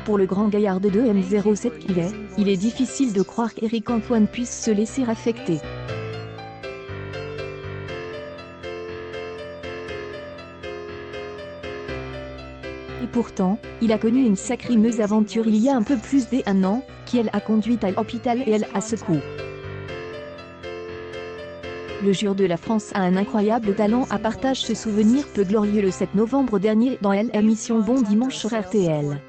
Pour le grand gaillard de 2m07 qu'il est, il est difficile de croire qu'Éric-Antoine puisse se laisser affecter. Et pourtant, il a connu une sacrimeuse aventure il y a un peu plus d'1 an, qui elle a conduit à l'hôpital et elle à secours. Le jour de la France a un incroyable talent à partage ce souvenir peu glorieux le 7 novembre dernier dans l'émission Bon Dimanche sur RTL.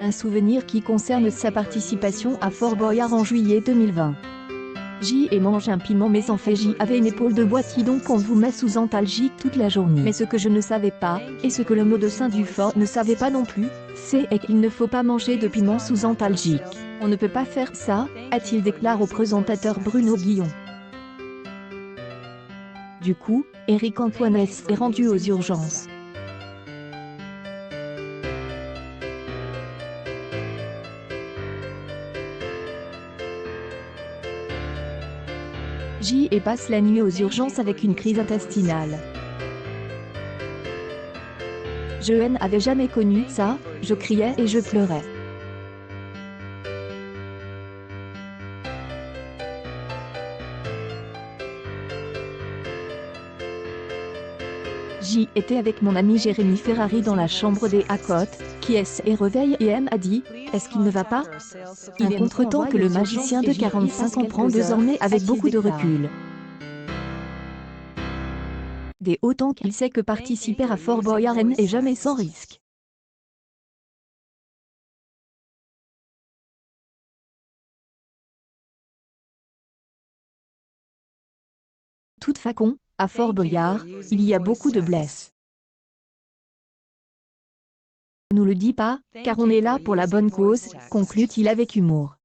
Un souvenir qui concerne sa participation à Fort Boyard en juillet 2020. J et mange un piment mais en fait J avait une épaule de boîtier donc on vous met sous antalgique toute la journée. Mais ce que je ne savais pas, et ce que le médecin du fort ne savait pas non plus, c'est qu'il ne faut pas manger de piment sous antalgique. On ne peut pas faire ça, a-t-il déclaré au présentateur Bruno Guillon. Du coup, Éric-Antoine est rendu aux urgences. J et passe la nuit aux urgences avec une crise intestinale. Je n'avais jamais connu ça, je criais et je pleurais. J était avec mon ami Jérémy Ferrari dans la chambre des à côté, qui est réveille et M a dit « Est-ce qu'il ne va pas ?» Un contretemps que le magicien de 45 ans prend désormais avec beaucoup de recul. Dès autant qu'il sait que participer à Fort Boyard n'est jamais sans risque. Toute façon, à Fort Boyard, il y a beaucoup de blesses. On ne nous le dit pas, car on est là pour la bonne cause, conclut-il avec humour.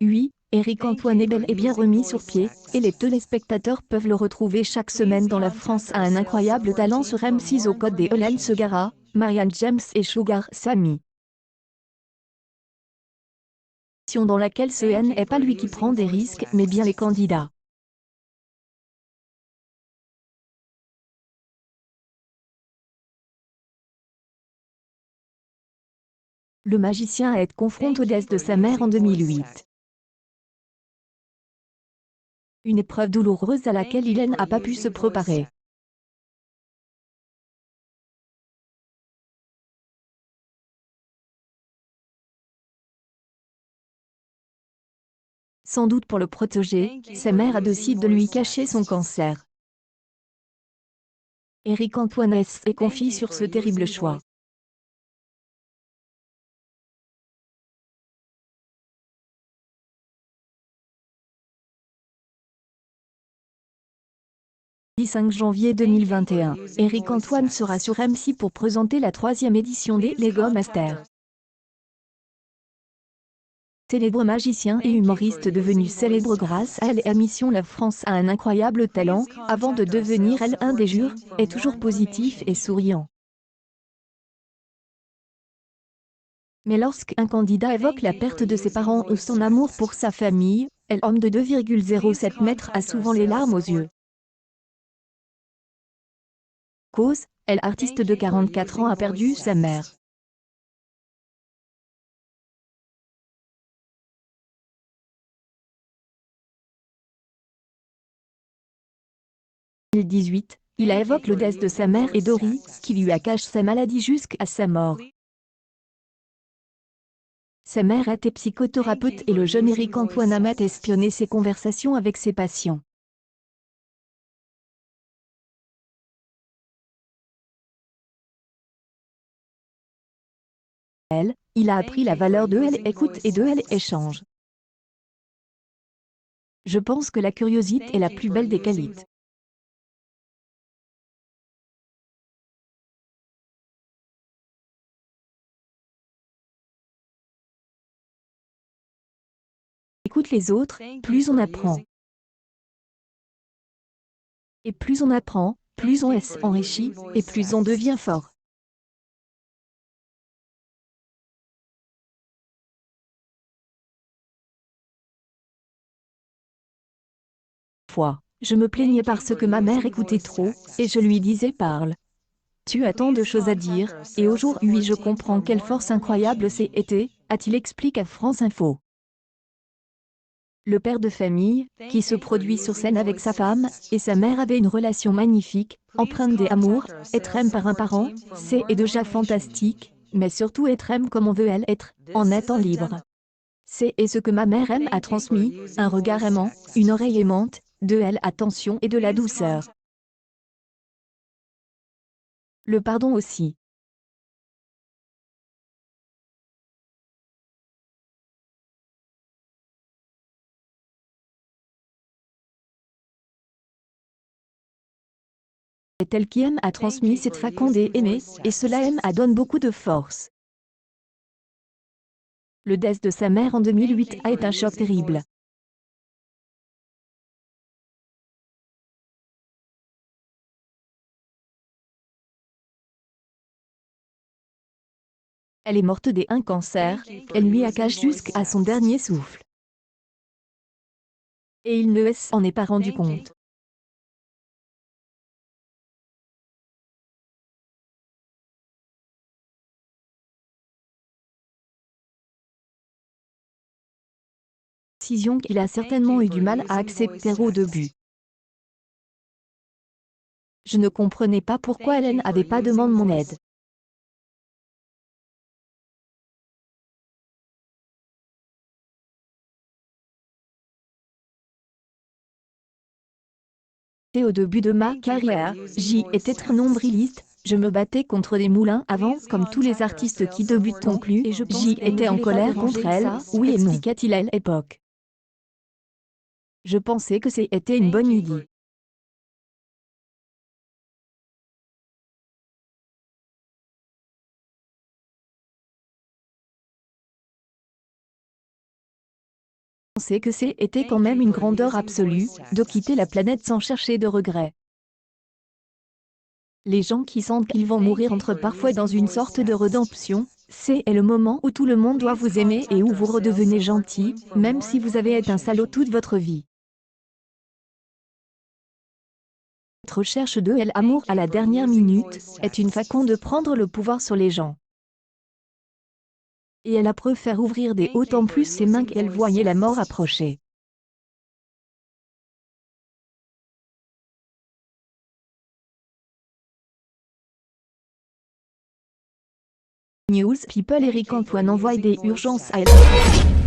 Oui, Éric-Antoine est bel et bien remis sur pied, et les téléspectateurs peuvent le retrouver chaque semaine dans La France a un incroyable talent sur M6 aux côtés des Hélène Segara, Marianne James et Sugar Sammy. Dans laquelle ce n'est pas lui qui prend des risques mais bien les candidats. Le magicien est confronté au décès de sa mère en 2008. Une épreuve douloureuse à laquelle il n'a pas pu se préparer. Sans doute pour le protéger, sa mère a décidé de lui cacher son cancer. Éric-Antoine est confie sur ce terrible choix. Le 5 janvier 2021, Éric-Antoine sera sur M6 pour présenter la 3e édition des Lego Masters. Célèbre magicien et humoriste devenu célèbre grâce à l'émission La France a un incroyable talent, avant de devenir un des jurys, est toujours positif et souriant. Mais lorsqu'un candidat évoque la perte de ses parents ou son amour pour sa famille, l'homme de 2,07 mètres a souvent les larmes aux yeux. Cause, l'artiste de 44 ans a perdu sa mère. En 2018, il évoque le décès de sa mère et Dory, qui lui a caché sa maladie jusqu'à sa mort. Sa mère était psychothérapeute et le jeune Éric-Antoine aimait espionner ses conversations avec ses patients. Il a appris la valeur de l'écoute et de l'échange. Je pense que la curiosité est la plus belle des qualités. Écoute les autres, plus on apprend. Et plus on apprend, plus on s'enrichit, et plus on devient fort. fois, je me plaignais parce que ma mère écoutait trop, et je lui disais parle. Tu as tant de choses à dire, et aujourd'hui je comprends quelle force incroyable c'est été, a-t-il expliqué à France Info. Le père de famille, qui se produit sur scène avec sa femme, et sa mère avait une relation magnifique, empreinte d'amour, être aimé par un parent, c'est déjà fantastique, mais surtout être aimé comme on veut elle être, en étant libre. C'est ce que ma mère a transmis, un regard aimant, une oreille aimante, de l'attention et de la douceur. Le pardon aussi. C'est elle qui a transmis cette faculté d'aimer, et cela donne beaucoup de force. Le décès de sa mère en 2008 a été un choc terrible. Elle est morte d'un cancer, elle lui a caché jusqu'à son dernier souffle. Et il ne s'en est pas rendu compte. Décision qu'il a certainement eu du mal à accepter au début. Je ne comprenais pas pourquoi elle n'avait pas demandé mon aide. Et au début de ma carrière, j'y étais très nombriliste, je me battais contre des moulins à vent comme tous les artistes qui débutent non plus, et j'y étais en colère contre elle, oui et non, expliqua-t-il à l'époque. Je pensais que c'était une bonne idée. Je pensais que c'était quand même une grandeur absolue, de quitter la planète sans chercher de regrets. Les gens qui sentent qu'ils vont mourir entrent parfois dans une sorte de rédemption, c'est le moment où tout le monde doit vous aimer et où vous redevenez gentil, même si vous avez été un salaud toute votre vie. Cette recherche de l'amour à la dernière minute est une façon de prendre le pouvoir sur les gens. Et elle a préféré ouvrir d'autant plus ses mains qu'elle voyait la mort approcher. News People Eric Antoine envoie des urgences à elle.